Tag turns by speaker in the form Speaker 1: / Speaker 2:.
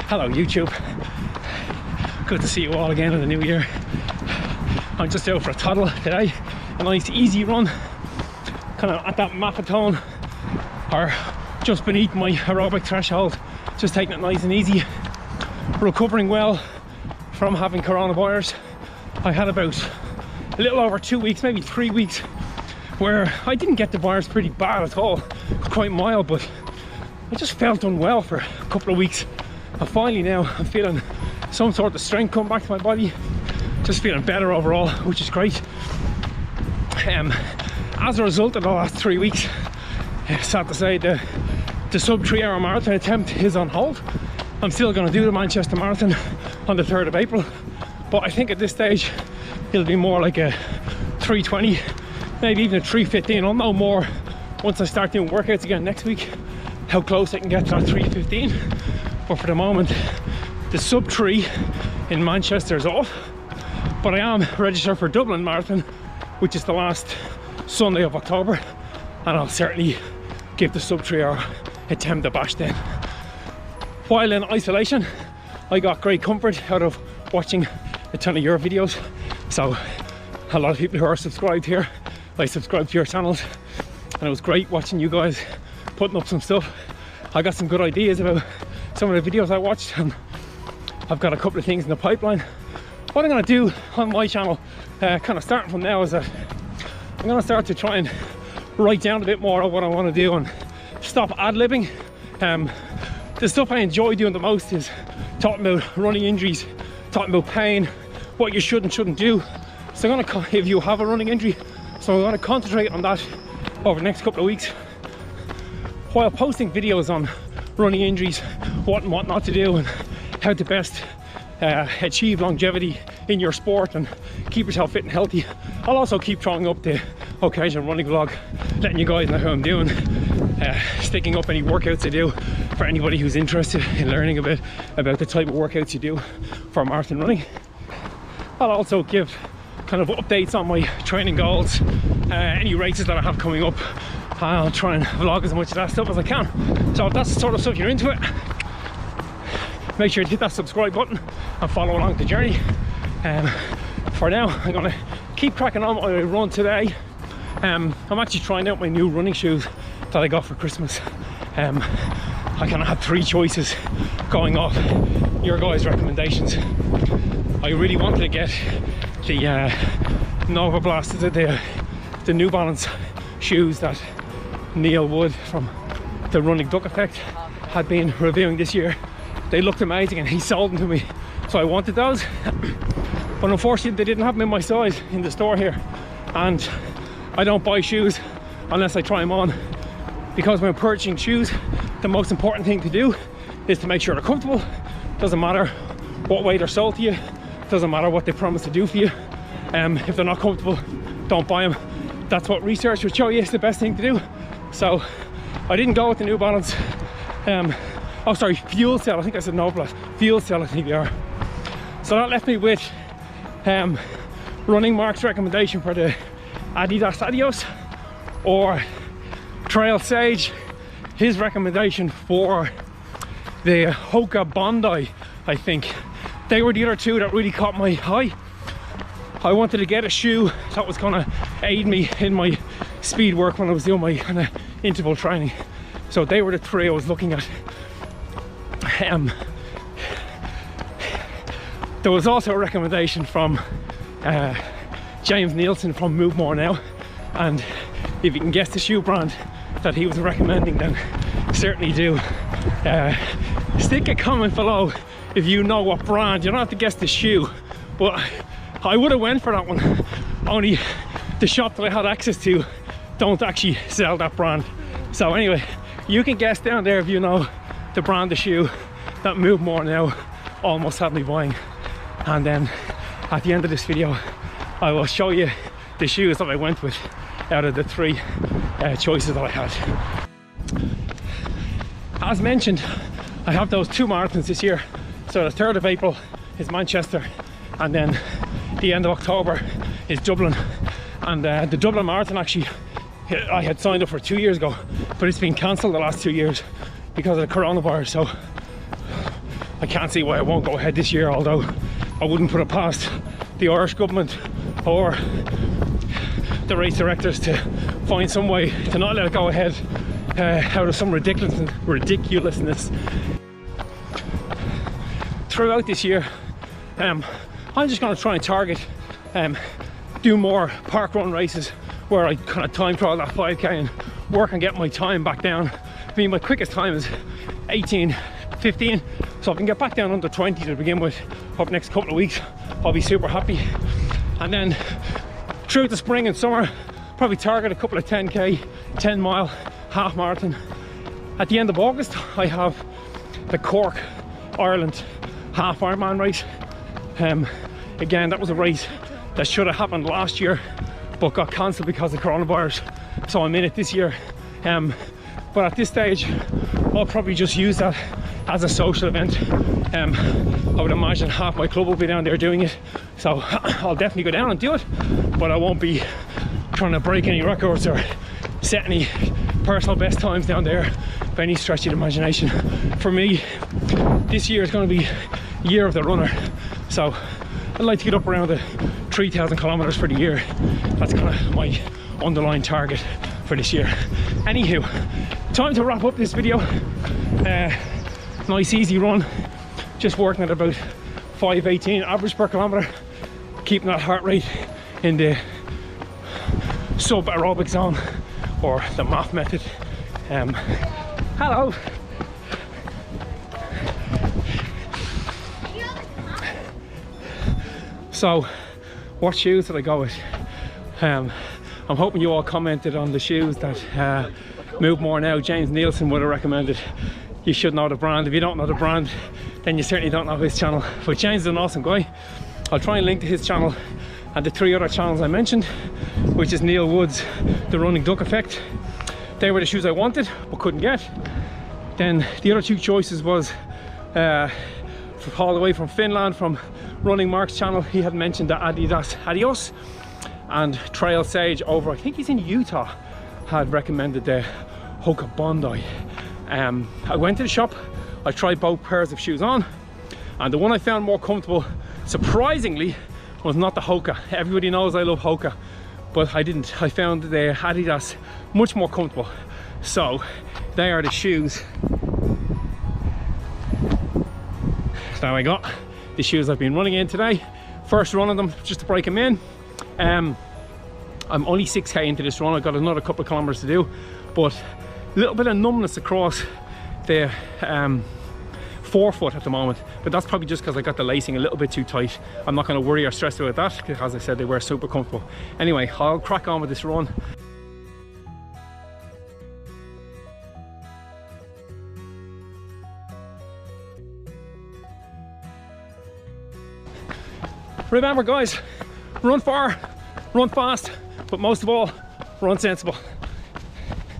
Speaker 1: Hello YouTube, good to see you all again in the new year. I'm just out for a toddle today, a nice easy run, kind of at that marathon or just beneath my aerobic threshold, just taking it nice and easy, recovering well from having coronavirus. I had about a little over 2 weeks, maybe 3 weeks, where I didn't get the virus pretty bad at all, quite mild, but I just felt unwell for a couple of weeks. And finally now I'm feeling some sort of strength come back to my body, just feeling better overall, which is great. As a result of the last 3 weeks, sad to say, the sub 3 hour marathon attempt is on hold. I'm still going to do the Manchester Marathon on the 3rd of April, but I think at this stage it'll be more like a 3:20, maybe even a 3:15. I'll know more once I start doing workouts again next week, how close I can get to that 3:15. But for the moment, the sub 3 in Manchester is off. But I am registered for Dublin Marathon, which is the last Sunday of October, and I'll certainly give the sub 3 hour attempt a bash then. While in isolation, I got great comfort out of watching a ton of your videos. So a lot of people who are subscribed here, I subscribed to your channels, and it was great watching you guys putting up some stuff. I got some good ideas about some of the videos I watched, and I've got a couple of things in the pipeline. What I'm going to do on my channel, kind of starting from now, is that I'm going to start to try and write down a bit more of what I want to do and stop ad-libbing. The stuff I enjoy doing the most is talking about running injuries, talking about pain, what you should and shouldn't do. So I'm going to, if you have a running injury, so I'm going to concentrate on that over the next couple of weeks, while posting videos on running injuries, what and what not to do, and how to best achieve longevity in your sport and keep yourself fit and healthy. I'll also keep throwing up the occasional running vlog, letting you guys know how I'm doing, sticking up any workouts I do for anybody who's interested in learning a bit about the type of workouts you do for marathon running. I'll also give kind of updates on my training goals, any races that I have coming up. I'll try and vlog as much of that stuff as I can. So if that's the sort of stuff you're into it, make sure to hit that subscribe button and follow along the journey. For now, I'm going to keep cracking on my run today. I'm actually trying out my new running shoes that I got for Christmas. I kind of had 3 choices going off your guys' recommendations. I really wanted to get the Nova Blast, the New Balance shoes that Neil Wood from the Running Duck Effect had been reviewing this year. They looked amazing and he sold them to me, so I wanted those. But unfortunately they didn't have them in my size in the store here, and I don't buy shoes unless I try them on, because when purchasing shoes, the most important thing to do is to make sure they're comfortable. Doesn't matter what way they're sold to you, doesn't matter what they promise to do for you. If they're not comfortable, don't buy them. That's what research would show you is the best thing to do. So I didn't go with the New Balance oh sorry, Fuel Cell, I think I said Nova Blast, Fuel Cell I think they are. So that left me with running Marc's recommendation for the Adidas Adios, or Trail Sage, his recommendation for the Hoka Bondi. I think they were the other two that really caught my eye. I wanted to get a shoe that was going to aid me in my speed work when I was doing my kind of interval training. So they were the 3 I was looking at. There was also a recommendation from James Nielsen from Move.More.Now, and if you can guess the shoe brand that he was recommending, then certainly do. Stick a comment below if you know what brand. You don't have to guess the shoe, but I would have went for that one, only the shop that I had access to don't actually sell that brand. So anyway, you can guess down there if you know the brand of shoe that Move.More.Now almost had me buying. And then at the end of this video, I will show you the shoes that I went with out of the 3 choices that I had. As mentioned, I have those 2 marathons this year. So the 3rd of April is Manchester, and then the end of October is Dublin. And the Dublin Marathon, actually I had signed up for 2 years ago, but it's been cancelled the last 2 years because of the coronavirus. So I can't see why I won't go ahead this year, although I wouldn't put it past the Irish government or the race directors to find some way to not let it go ahead out of some ridiculousness. Throughout this year, I'm just going to try and target do more park run races where I kind of time trial that 5k and work and get my time back down. I mean, my quickest time is 18:15, so if I can get back down under 20 to begin with over the next couple of weeks, I'll be super happy. And then throughout the spring and summer, probably target a couple of 10k, 10 mile, half marathon. At the end of August, I have the Cork, Ireland half Ironman race. Again, that was a race that should have happened last year but got cancelled because of coronavirus, so I'm in it this year. But at this stage, I'll probably just use that as a social event. I would imagine half my club will be down there doing it, so I'll definitely go down and do it, but I won't be trying to break any records or set any personal best times down there by any stretch of the imagination. For me, this year is going to be year of the runner, so I'd like to get up around the 3,000 kilometers for the year. That's kind of my underlying target for this year. Anywho, time to wrap up this video. Nice easy run, just working at about 5:18 average per kilometer, keeping that heart rate in the sub aerobic zone, or the MAF method. Hello. So, what shoes did I go with? I'm hoping you all commented on the shoes that Move.More.Now James Nielsen would have recommended. You should know the brand. If you don't know the brand, then you certainly don't know his channel. But James is an awesome guy. I'll try and link to his channel and the 3 other channels I mentioned, which is Neil Wood's The Running Duck Effect. They were the shoes I wanted but couldn't get. Then the other 2 choices was all the way from Finland, from Running Marc's channel. He had mentioned the Adidas Adios, and Trail Sage over, I think he's in Utah, had recommended the Hoka Bondi. I went to the shop, I tried both pairs of shoes on, and the one I found more comfortable, surprisingly, was not the Hoka. Everybody knows I love Hoka, but I didn't. I found the Adidas much more comfortable. So they are the shoes that I got. The shoes I've been running in today. First run of them, just to break them in. I'm only 6k into this run. I've got another couple of kilometers to do, but a little bit of numbness across the forefoot at the moment, but that's probably just because I got the lacing a little bit too tight. I'm not going to worry or stress about that, because as I said, they were super comfortable. Anyway, I'll crack on with this run. Remember guys, run far, run fast, but most of all, run sensible.